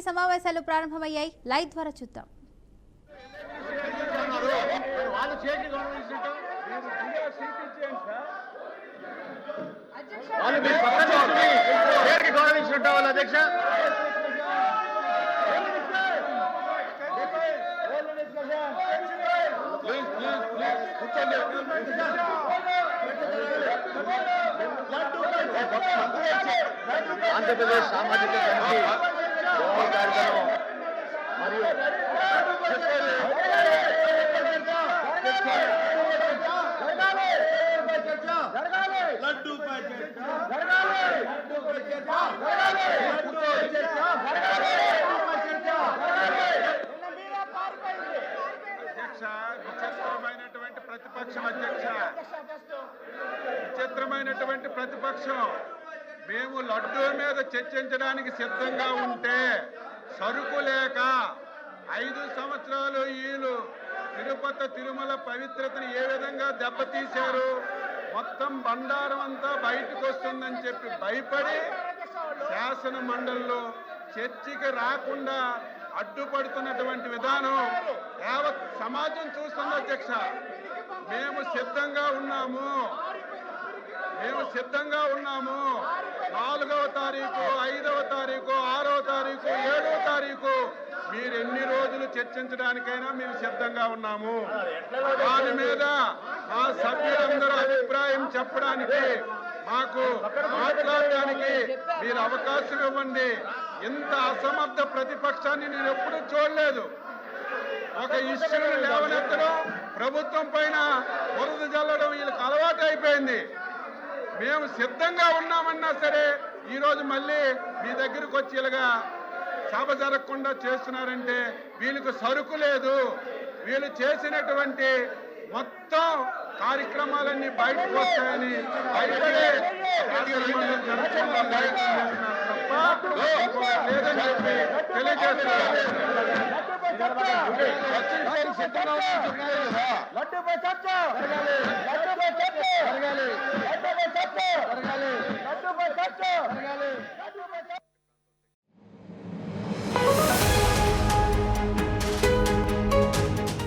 సమావేశాలు ప్రారంభమయ్యాయి. లైవ్ ద్వారా చూద్దాం. ఆంధ్రప్రదేశ్ సామాజిక కమిటీ కార్యక్రమం మరియు విచిత్రమైనటువంటి ప్రతిపక్షం అధ్యక్ష, విచిత్రమైనటువంటి ప్రతిపక్షం. మేము లడ్డూ మీద చర్చించడానికి సిద్ధంగా ఉంటే సరుకు లేక 5 సంవత్సరాలు వీళ్ళు తిరుపతి తిరుమల పవిత్రతను ఏ విధంగా దెబ్బతీశారు, మొత్తం బండారం అంతా బయటకు వస్తుందని చెప్పి భయపడి శాసన మండలిలో చర్చకి రాకుండా అడ్డుపడుతున్నటువంటి విధానం యావత్ సమాజం చూస్తుంది అధ్యక్ష. మేము సిద్ధంగా ఉన్నాము. 4వ తారీఖు, 5వ తారీఖు, 6వ తారీఖు, 7వ తారీఖు మీరు ఎన్ని రోజులు చర్చించడానికైనా మేము సిద్ధంగా ఉన్నాము. దాని మీద మా సభ్యులందరూ అభిప్రాయం చెప్పడానికి, మాకు మాట్లాడడానికి మీరు అవకాశం ఇవ్వండి. ఇంత అసమర్థ ప్రతిపక్షాన్ని నేను ఎప్పుడూ చూడలేదు. ఒక ఇష్యూని లేవనెత్తడం, ప్రభుత్వం పైన బురద జల్లడం వీళ్ళకి అలవాటు అయిపోయింది. మేము సిద్ధంగా ఉన్నామన్నా సరే ఈరోజు మళ్ళీ మీ దగ్గరకు వచ్చి ఇలాగా సభ జరగకుండా చేస్తున్నారంటే వీళ్ళకి సరుకు లేదు. వీళ్ళు చేసినటువంటి మొత్తం కార్యక్రమాలన్నీ బయటకు వస్తాయని భయపడే లేదని చెప్పి తెలియజేస్తున్నారు. లడ్డూపై చర్చ జరగాలి.